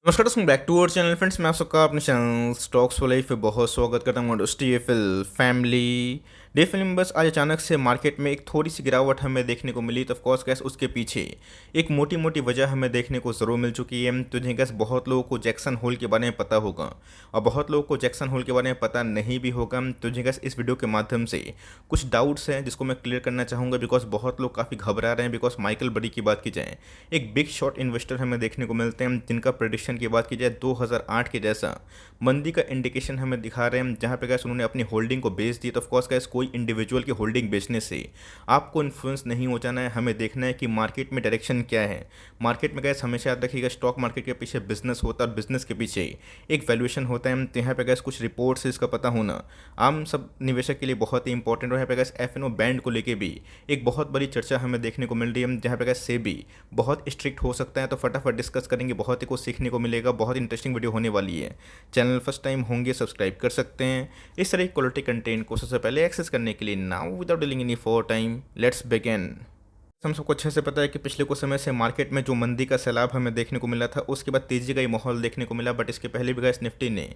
नमस्कार दोस्तों, back to our channel friends. मैं आप सबका अपने चैनल स्टॉक्स फॉर लाइफ पे बहुत स्वागत करता हूँ। डीएफएल फैमिली डीएफएल में बस आज अचानक से मार्केट में एक थोड़ी सी गिरावट हमें देखने को मिली, तो ऑफकोर्स गैस उसके पीछे एक मोटी मोटी वजह हमें देखने को ज़रूर मिल चुकी है। तुझे गैस बहुत लोगों को जैक्सन होल के बारे में पता होगा और बहुत लोगों को जैक्सन होल के बारे में पता नहीं भी होगा। तुझे गैस इस वीडियो के माध्यम से कुछ डाउट्स हैं जिसको मैं क्लियर करना चाहूँगा, बिकॉज बहुत लोग काफ़ी घबरा रहे हैं। बिकॉज माइकल बरी की बात की जाए, एक बिग शॉट इन्वेस्टर हमें देखने को मिलते हैं जिनका प्रेडिक्शन की बात की जाए 2008 के जैसा मंदी का इंडिकेशन हमें दिखा रहे हैं, जहां पे गैस उन्होंने अपनी होल्डिंग को बेच दी। तो ऑफकोर्स गैस कोई इंडिविजुअल की होल्डिंग बेचने से आपको इन्फ्लुएंस नहीं हो जाना है। हमें देखना है कि मार्केट में डायरेक्शन क्या है। मार्केट में गैस हमेशा याद रखिएगा, स्टॉक मार्केट के पीछे बिजनेस होता है और बिजनेस के पीछे एक वैल्यूएशन होता है। तो यहाँ पे गैस कुछ रिपोर्ट से इसका पता होना आम सब निवेशक के लिए बहुत ही इंपॉर्टेंट है। यहाँ पे गैस एफ बैंड को लेके भी एक बहुत बड़ी चर्चा हमें देखने को मिल रही है, जहाँ पे गैस सेबी बहुत स्ट्रिक्ट हो सकता है। तो फटाफट डिस्कस करेंगे, बहुत ही कुछ सीखने को मिलेगा। बहुत इंटरेस्टिंग वीडियो होने वाली है। चैनल फर्स्ट टाइम होंगे सब्सक्राइब कर सकते हैं इस तरह की क्वालिटी कंटेंट को सबसे पहले एक्सेस करने के लिए। Now without dealing any for time, let's begin. हम सबको अच्छे से पता है कि पिछले कुछ समय से मार्केट में जो मंदी का सैलाब हमें देखने को मिला था, उसके बाद तेजी का ही माहौल देखने को मिला। बट इसके पहले भी गैस निफ्टी ने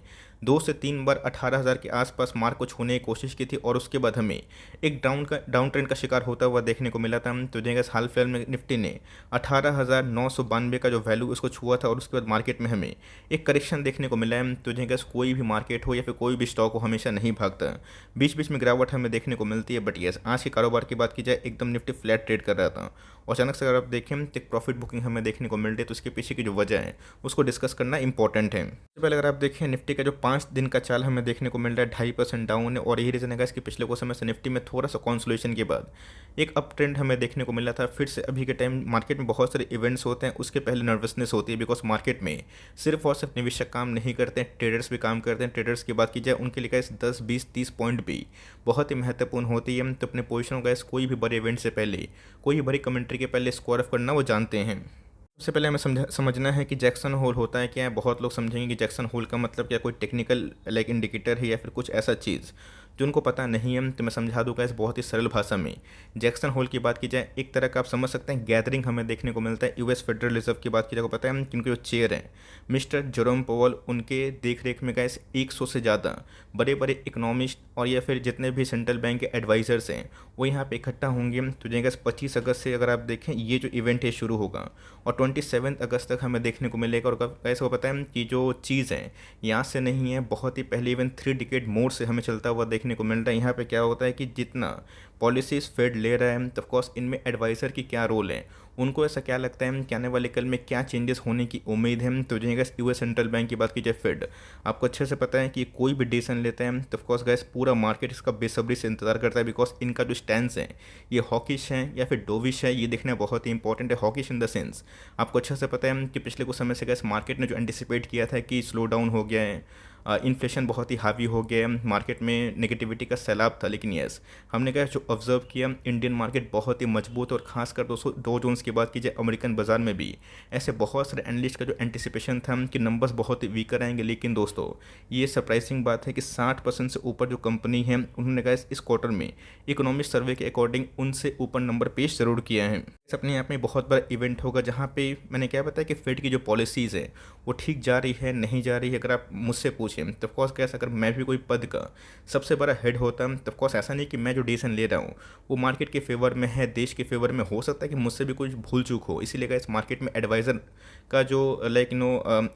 2 से 3 बार 18,000 के आसपास मार्क को छूने की कोशिश की थी और उसके बाद हमें एक डाउन ट्रेंड का शिकार होता हुआ देखने को मिला था। तो गैस हाल फिलहाल में निफ्टी ने 18,992 का जो वैल्यू उसको छुआ था और उसके बाद मार्केट में हमें एक करेक्शन देखने को मिला है। तो गैस कोई भी मार्केट हो या फिर कोई भी स्टॉक हो, हमेशा नहीं भागता, बीच बीच में गिरावट हमें देखने को मिलती है। बट यस, आज के कारोबार की बात की जाए, एकदम निफ्टी फ्लैट ट्रेड कर रहा था और अचानक से अगर आप देखें तो एक प्रॉफिट बुकिंग हमें देखने को मिल रही है। तो उसके पीछे की जो वजह है उसको डिस्कस करना इंपॉर्टेंट है। सबसे पहले अगर आप देखें, निफ्टी का जो 5 दिन का चाल हमें देखने को मिल रहा है 2.5% डाउन है और यही रीजन है इसके पिछले कुछ समय से निफ्टी में थोड़ा सा कॉन्सोलेशन के बाद एक अप ट्रेंड हमें देखने को मिला था। फिर से अभी के टाइम मार्केट में बहुत सारे इवेंट्स होते हैं, उसके पहले नर्वसनेस होती है। बिकॉज मार्केट में सिर्फ और सिर्फ निवेशक काम नहीं करते हैं, ट्रेडर्स भी काम करते हैं। ट्रेडर्स की बात की जाए, उनके लिए गैस 10, 20, 30 पॉइंट भी बहुत ही महत्वपूर्ण होती है। तो अपने पोजिशन गैस कोई भी बड़े इवेंट से पहले, कोई भी बड़ी कमेंट्री के पहले स्कोर ऑफ करना वो जानते हैं। सबसे पहले हमें समझना है कि जैक्सन होल होता है क्या है। बहुत लोग समझेंगे कि जैक्सन होल का मतलब क्या, कोई टेक्निकल लाइक इंडिकेटर है या फिर कुछ ऐसा चीज़ जो उनको पता नहीं है। तो मैं समझा दूंगा इस बहुत ही सरल भाषा में। जैक्सन होल की बात की जाए, एक तरह का आप समझ सकते हैं गैदरिंग हमें देखने को मिलता है। यूएस फेडरल रिजर्व की बात की जाए, पता है कि उनके जो चेयर हैं मिस्टर जेरोम पोवल, उनके देख रेख में गैस 100 से ज़्यादा बड़े बड़े इकोनॉमिस्ट और या फिर जितने भी सेंट्रल बैंक के एडवाइजर्स हैं वो यहाँ पे इकट्ठा होंगे। तो गैस 25 अगस्त से अगर आप देखें, ये जो इवेंट है शुरू होगा और 27 अगस्त तक हमें देखने को मिलेगा। और कैसे को पता है कि जो चीज़ है यहाँ से नहीं है, बहुत ही पहले इवन 3 डिकेड मोड से हमें चलता हुआ देखने को मिल रहा है। यहाँ पे क्या होता है कि जितना पॉलिसीज फेड ले रहा है, तो ऑफकोर्स इनमें एडवाइज़र की क्या रोल है, उनको ऐसा क्या लगता है कि आने वाले कल में क्या चेंजेस होने की उम्मीद है। तो जो गैस यूएस सेंट्रल बैंक की बात की जाए, फेड, आपको अच्छे से पता है कि कोई भी डिसीजन लेते हैं तो ऑफकोर्स गैस पूरा मार्केट इसका बेसब्री से इंतजार करता है। बिकॉज इनका जो स्टैंड है, ये हॉकिश है या फिर डोविश है, ये देखना बहुत ही इंपॉर्टेंट है। हॉकिश इन द सेंस, आपको अच्छे से पता है कि पिछले कुछ समय से गैस मार्केट ने जो एंटिसिपेट किया था कि स्लो डाउन हो गया है, इन्फ्लेशन बहुत ही हावी हो गया है, मार्केट में नेगेटिविटी का सैलाब था। लेकिन यस, हमने क्या जो ऑब्जर्व किया, इंडियन मार्केट बहुत ही मजबूत, और खासकर दोस्तों डो जोन्स की बात कीजिए, अमेरिकन बाजार में भी ऐसे बहुत सारे एनालिस्ट का जो एंटिसिपेशन था कि नंबर्स बहुत ही वीकर आएंगे। लेकिन दोस्तों, ये सरप्राइजिंग बात है कि 60% से ऊपर जो कंपनी है उन्होंने कहा इस क्वार्टर में इकोनॉमिक सर्वे के अकॉर्डिंग उनसे ऊपर नंबर पेश जरूर किया है। इस अपने आप में बहुत बड़ा इवेंट होगा, जहाँ पे मैंने क्या बताया कि फेड की जो पॉलिसीज़ है वो ठीक जा रही है नहीं जा रही है। अगर आप मुझसे पूछें तो ऑफकोर्स कैसा, अगर मैं भी कोई पद का सबसे बड़ा हेड होता तो ऑफकोर्स ऐसा नहीं कि मैं जो डिसीजन ले रहा हूँ वो मार्केट के फेवर में है, देश के फेवर में। हो सकता है कि मुझसे भी कुछ भूल चूक हो, इसीलिए इस मार्केट में एडवाइज़र का जो लाइक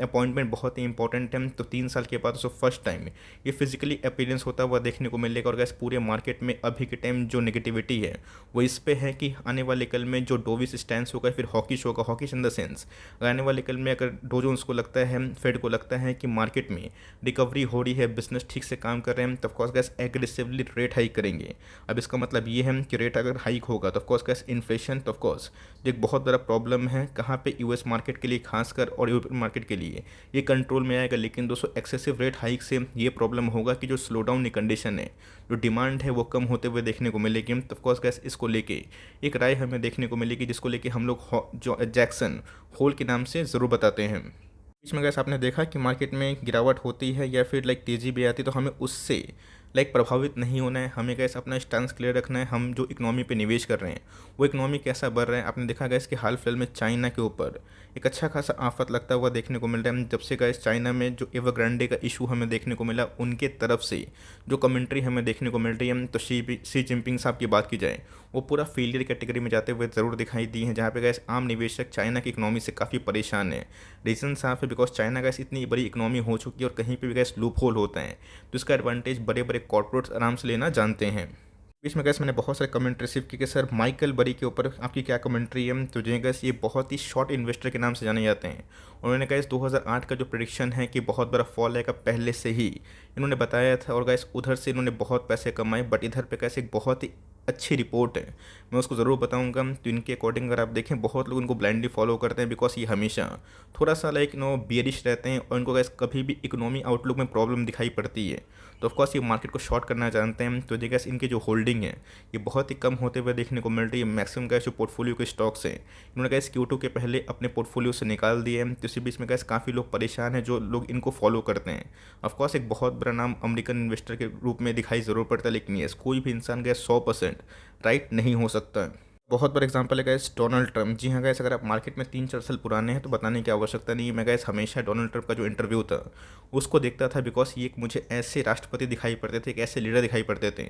अपॉइंटमेंट बहुत ही इंपॉर्टेंट है। तो 3 साल के बाद उसको फर्स्ट टाइम ये फिजिकली अपीयरेंस होता हुआ देखने को मिलेगा। और गैस पूरे मार्केट में अभी के टाइम जो नेगेटिविटी है वो इस पे है कि आने वाले कल में जो डोविस स्टैंस होगा, फिर हॉकिश होगा। हॉकिश इन द सेंस, आने वाले कल में अगर डो जोन्स को लगता है, फेड को लगता है कि मार्केट में रिकवरी हो रही है, बिजनेस ठीक से काम कर रहे हैं, तो of course gas aggressively rate hike करेंगे। अब इसका मतलब ये है कि रेट अगर हाइक होगा तो ऑफकोर्स गैस इन्फ्लेशन, तो ऑफकोर्स जो एक बहुत बड़ा प्रॉब्लम है कहाँ पे, यूएस मार्केट के लिए खासकर और यूरोपियन मार्केट के लिए ये कंट्रोल में आएगा। लेकिन दोस्तों, एक्सेसिव रेट हाइक से ये प्रॉब्लम होगा कि जो स्लो डाउन की कंडीशन है, जो डिमांड है वो कम होते हुए देखने को मिलेगी। तो ऑफकोर्स गैस इसको लेके एक राय हमें देखने को मिलेगी, जिसको लेके हम लोग जो जैक्सन होल के नाम से ज़रूर बताते हैं। बीच में गैस आपने देखा कि मार्केट में गिरावट होती है या फिर लाइक तेज़ी भी आती है, तो हमें उससे प्रभावित नहीं होना है, हमें गैस अपना स्टांस क्लियर रखना है। हम जो इकोनॉमी पे निवेश कर रहे हैं वो इकोनॉमी कैसा बढ़ रहा है। आपने देखा गैस कि हाल फिलहाल में चाइना के ऊपर एक अच्छा खासा आफत लगता हुआ देखने को मिल रहा है। जब से गैस चाइना में जो एवरग्रांडे का इशू हमें देखने को मिला, उनके तरफ से जो कमेंट्री हमें देखने को मिल रही है, तो शी जिनपिंग साहब की बात की जाए, वो पूरा फेलियर कैटेगरी में जाते हुए ज़रूर दिखाई दी हैं, जहाँ पे गैस आम निवेशक चाइना की इकोनॉमी से काफ़ी परेशान है। रीज़न साफ है, बिकॉज चाइना गैस इतनी बड़ी इकोनॉमी हो चुकी है और कहीं पे भी गैस लूप होल होता है, तो इसका एडवांटेज बड़े बड़े कॉर्पोरेट्स आराम से लेना जानते हैं। बीच में गैस मैंने बहुत सारे कमेंट रिसीव किए कि सर माइकल बरी के ऊपर आपकी क्या कमेंट्री है। तो जी गैस, ये बहुत ही शॉर्ट इन्वेस्टर के नाम से जाने जाते हैं। उन्होंने गैस 2008 का जो प्रेडिक्शन है कि बहुत बड़ा फॉल आएगा, पहले से ही इन्होंने बताया था, और गैस उधर से इन्होंने बहुत पैसे कमाए। बट इधर पे कैसे एक बहुत ही अच्छी रिपोर्ट है, मैं उसको ज़रूर बताऊंगा। तो इनके अकॉर्डिंग अगर आप देखें, बहुत लोग इनको ब्लाइंडली फॉलो करते हैं, बिकॉज ये हमेशा थोड़ा सा बियरिश रहते हैं, और इनको गैस कभी भी इकोनॉमी आउटलुक में प्रॉब्लम दिखाई पड़ती है तो ऑफकोर्स ये मार्केट को शॉर्ट करना जानते हैं। तो गैस इनकी जो होल्डिंग है ये बहुत ही कम होते हुए देखने को मिल रही है। मैक्सिमम गैस जो पोर्टफोलियो के स्टॉक्स हैं, इन्होंने गैस Q2 के पहले अपने पोर्टफोलियो से निकाल दिए हैं। तो इसी बीच में गैस काफ़ी लोग परेशान हैं जो लोग इनको फॉलो करते हैं। ऑफकोर्स एक बहुत बड़ा नाम अमेरिकन इन्वेस्टर के रूप में दिखाई ज़रूर पड़ता है, लेकिन यस, कोई भी इंसान गैस 100% राइट नहीं हो सकता है। बहुत बड़ा एग्जांपल है गैस डोनाल्ड ट्रंप। जी हाँ गैस, अगर आप मार्केट में 3-4 साल पुराने हैं तो बताने की आवश्यकता नहीं है। मैं गैस हमेशा डोनाल्ड ट्रंप का जो इंटरव्यू था उसको देखता था, बिकॉज ये एक मुझे ऐसे राष्ट्रपति दिखाई पड़ते थे, एक ऐसे लीडर दिखाई पड़ते थे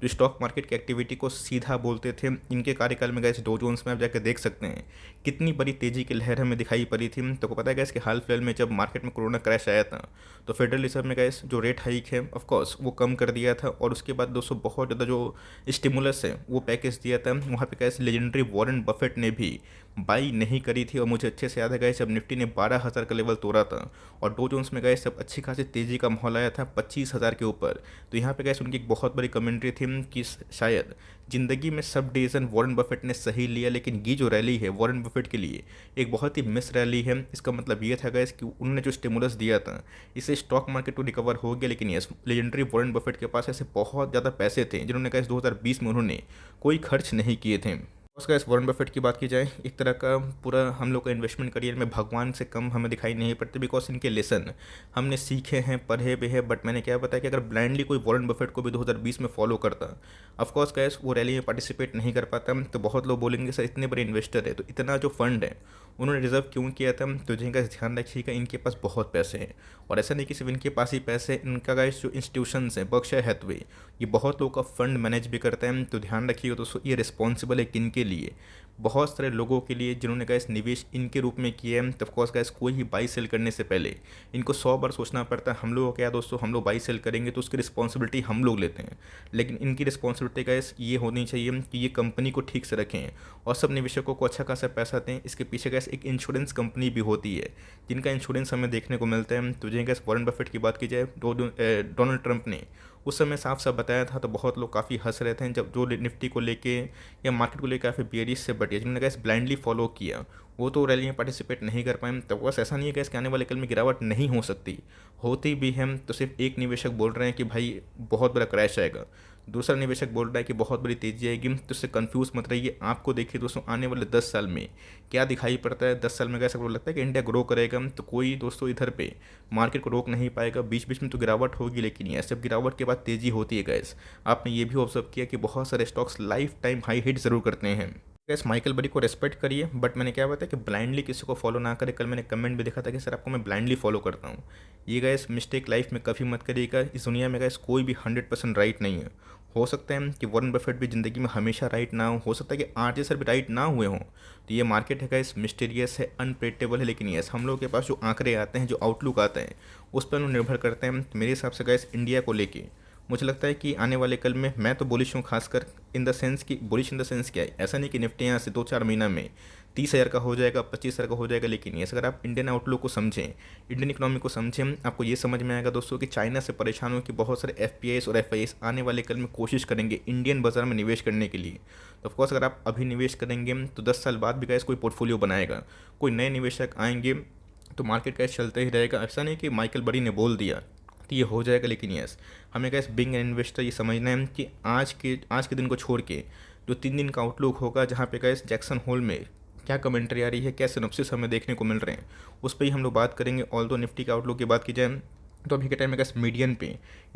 जो स्टॉक मार्केट की एक्टिविटी को सीधा बोलते थे। इनके कार्यकाल में गैस डो जोन्स में आप जाकर देख सकते हैं कितनी बड़ी तेज़ी की लहर हमें दिखाई पड़ी थी। तो को पता है गैस कि हाल फिलहाल में जब मार्केट में कोरोना क्रैश आया था, तो फेडरल रिजर्व में गैस जो रेट हाइक है ऑफकोर्स वो कम कर दिया था, और उसके बाद दोस्तों बहुत ज़्यादा जो स्टिमुलस है वो पैकेज दिया था। वहाँ पे गैस लेजेंडरी वॉरेन बफेट ने भी बाई नहीं करी थी, और मुझे अच्छे से याद है गैस जब निफ्टी ने 12,000 का लेवल तोड़ा था, और डो जोन्स में गैस जब अच्छी खासी तेज़ी का माहौल आया था 25,000 के ऊपर। तो यहाँ पे गैस उनकी एक बहुत बड़ी कमेंट्री थी कि शायद ज़िंदगी में सब डिसीजन वॉरेन बफेट ने सही लिया, लेकिन ये जो रैली है वॉरेन बफेट के लिए एक बहुत ही मिस रैली है। इसका मतलब ये था गैस कि उन्होंने जो स्टिमुलस दिया था इससे स्टॉक मार्केट तो रिकवर हो गया, लेकिन यस, लेजेंडरी वॉरेन बफेट के पास ऐसे बहुत ज़्यादा पैसे थे जिन्होंने गैस 2020 में उन्होंने कोई खर्च नहीं किए थे। उसका इस वॉरेन बफेट की बात की जाए, एक तरह का पूरा हम लोग का इन्वेस्टमेंट करियर में भगवान से कम हमें दिखाई नहीं पड़ते, बिकॉज इनके लेसन हमने सीखे हैं, पढ़े भी हैं। बट मैंने क्या बताया कि अगर ब्लाइंडली कोई वॉरेन बफेट को भी 2020 में फॉलो करता, ऑफकोर्स गैस वो रैली में पार्टिसिपेट नहीं कर पाता। तो बहुत लोग बोलेंगे सर इतने बड़े इन्वेस्टर है तो इतना जो फंड है उन्होंने रिजर्व क्यों किया था। तो जिनका ध्यान रखिएगा, इनके पास बहुत पैसे हैं, और ऐसा नहीं कि सिर्फ इनके पास ही पैसे, इनका गाइस जो इंस्टीट्यूशंस हैं, बर्कशायर हैथवे, ये बहुत लोगों का फंड मैनेज भी करते हैं। तो ध्यान रखिएगा दोस्तों, ये रिस्पॉन्सिबल है किन के लिए, बहुत सारे लोगों के लिए जिन्होंने गैस निवेश इनके रूप में किया है। तो ऑफकोर्स गैस कोई ही बाई सेल करने से पहले इनको 100 बार सोचना पड़ता है। हम लोगों को क्या दोस्तों, हम लोग बाई सेल करेंगे तो उसकी रिस्पॉन्सिबिलिटी हम लोग लेते हैं, लेकिन इनकी रिस्पॉन्सिबिलिटी गैस ये होनी चाहिए कि ये कंपनी को ठीक से रखें और सब निवेशकों को अच्छा खासा पैसा दें। इसके पीछे गैस एक इंश्योरेंस कंपनी भी होती है जिनका इंश्योरेंस हमें देखने को मिलता है। तो जिन गैस वॉरेन बफेट की बात की जाए, डोनाल्ड ट्रंप ने उस समय साफ साफ बताया था, तो बहुत लोग काफ़ी हंस रहे थे जब जो निफ्टी को लेके या मार्केट को लेकर काफ़ी बेरिश से बटिया, जिन्होंने गैस ब्लाइंडली फॉलो किया वो तो रैली में पार्टिसिपेट नहीं कर पाए। तो बस ऐसा नहीं है गैस कि आने वाले कल में गिरावट नहीं हो सकती, होती भी है। तो सिर्फ एक निवेशक बोल रहे हैं कि भाई बहुत बड़ा क्रैश आएगा, दूसरा निवेशक बोल रहा है कि बहुत बड़ी तेज़ी आएगी। तो इससे कंफ्यूज मत रहिए। आपको देखिए दोस्तों, आने वाले 10 साल में क्या दिखाई पड़ता है। 10 साल में कैसा लगता है कि इंडिया ग्रो करेगा, तो कोई दोस्तों इधर पे मार्केट को रोक नहीं पाएगा। बीच बीच में तो गिरावट होगी, लेकिन ये सब गिरावट के बाद तेज़ी होती है गैस। आपने ये भी ऑब्जर्व किया कि बहुत सारे stocks life time high hit ज़रूर करते हैं। गैस माइकल बरी को रेस्पेक्ट करिए, बट मैंने क्या बताया कि ब्लाइंडली किसी को फॉलो ना करे। कल मैंने कमेंट भी देखा था कि सर आपको मैं ब्लाइंडली फॉलो करता हूँ। ये गैस मिस्टेक लाइफ में कभी मत करिएगा। इस दुनिया में गैस कोई भी 100% राइट नहीं है। हो सकता है कि वॉरेन बफेट भी ज़िंदगी में हमेशा राइट ना हो सकता है कि आरजे सर भी राइट ना हुए हों। तो ये मार्केट है गैस, मिस्टीरियस है, अनप्रेडिक्टेबल है, लेकिन यस हम लोग के पास जो आंकड़े आते हैं, जो आउटलुक आता है, उस पर निर्भर करते हैं। तो मेरे हिसाब से गैस इंडिया को लेके मुझे लगता है कि आने वाले कल में मैं तो बुलिश हूँ, खासकर इन द सेंस कि बुलिश इन द सेंस क्या है, ऐसा नहीं कि निफ्टी यहाँ से 2-4 महीना में 30,000 का हो जाएगा, 25,000 का हो जाएगा। लेकिन ये अगर आप इंडियन आउटलुक को समझें, इंडियन इकोनॉमी को समझें, आपको ये समझ में आएगा दोस्तों कि चाइना से परेशान हो कि बहुत सारे एफपीआईस और एफआईएस आने वाले कल में कोशिश करेंगे इंडियन बाजार में निवेश करने के लिए। तो ऑफकोर्स अगर आप अभी निवेश करेंगे तो 10 साल बाद भी गैस कोई पोर्टफोलियो बनाएगा, कोई नए निवेशक आएंगे, तो मार्केट कैश चलते ही रहेगा। ऐसा नहीं कि माइकल बरी ने बोल दिया तो ये हो जाएगा। लेकिन यस, हमें गैस बिंग एन इन्वेस्टर ये समझना है कि आज के दिन को छोड़ के जो 3 दिन का आउटलुक होगा, जहाँ पे गैस जैक्सन होल में क्या कमेंट्री आ रही है, क्या सिनॉप्सिस हमें देखने को मिल रहे हैं, उस पर ही हम लोग बात करेंगे। ऑल दो निफ्टी का आउटलुक की बात की जाए तो अभी के टाइम में गैस मीडियन पे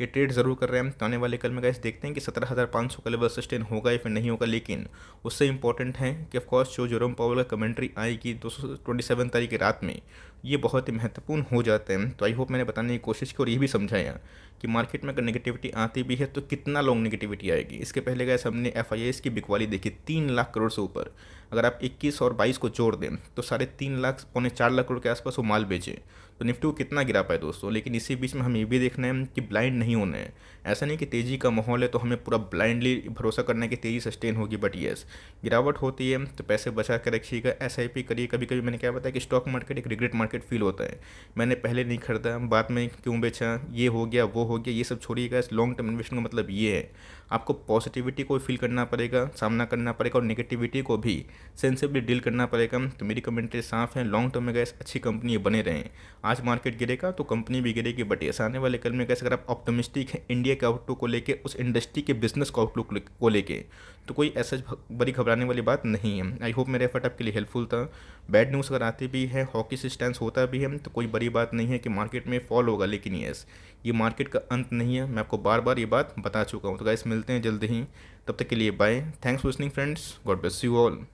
ये ट्रेड ज़रूर कर रहे हैं। तो आने वाले कल में गैस देखते हैं कि 17,500 का लेवल सस्टेन होगा या फिर नहीं होगा। लेकिन उससे इंपॉर्टेंट है कि ऑफकोर्स जो जेरोम पावेल का कमेंट्री आएगी 27 तारीख की रात में, ये बहुत ही महत्वपूर्ण हो जाते हैं। तो आई होप मैंने बताने की कोशिश की और ये भी समझाया कि मार्केट में अगर नेगेटिविटी आती भी है तो कितना लॉन्ग नेगेटिविटी आएगी। इसके पहले गैस हमने FIIs की बिकवाली देखी 3 लाख करोड़ से ऊपर। अगर आप 21 और 22 को जोड़ दें तो 3.5 लाख पौने 4 लाख करोड़ के आसपास वो माल बेचे, तो निफ्टी को कितना गिरा पाए दोस्तों। लेकिन इसी बीच में हमें ये भी देखना है कि ब्लाइंड नहीं होना है। ऐसा नहीं कि तेज़ी का माहौल है तो हमें पूरा ब्लाइंडली भरोसा करना है कि तेज़ी सस्टेन होगी। बट येस, गिरावट होती है तो पैसे बचा कर रखिएगा, SIP करिए। कभी कभी मैंने क्या बताया कि स्टॉक मार्केट एक रिग्रेट मार्केट फील होता है, मैंने पहले नहीं खरीदा, बाद में क्यों बेचा, ये हो गया वो हो गया, ये सब छोड़िएगा। लॉन्ग टर्म इन्वेस्टमेंट का मतलब ये है आपको पॉजिटिविटी को फील करना पड़ेगा, सामना करना पड़ेगा, और नेगेटिविटी को भी सेंसिबली डील करना पड़ेगा। तो मेरी कमेंट्री साफ है, लॉन्ग टर्म में गैस अच्छी कंपनी बने रहें। आज मार्केट गिरेगा तो कंपनी भी गिरेगी। बट ऐसा आने वाले कल में कैसे अगर आप ऑप्टिमिस्टिक हैं इंडिया के आउटलुक को लेके, उस इंडस्ट्री के बिजनेस को आउटलुक को लेके, तो कोई ऐसा बड़ी घबराने वाली बात नहीं है। आई होप मेरा एफर्ट आपके लिए हेल्पफुल था। बैड न्यूज़ अगर आती भी है, हॉकी से स्टैंड होता भी है, तो कोई बड़ी बात नहीं है कि मार्केट में फॉल होगा। लेकिन यस, ये मार्केट का अंत नहीं है, मैं आपको बार बार ये बात बता चुका हूँ। तो गाइस मिलते हैं जल्द ही, तब तक के लिए bye. Thanks for listening friends, God bless you all.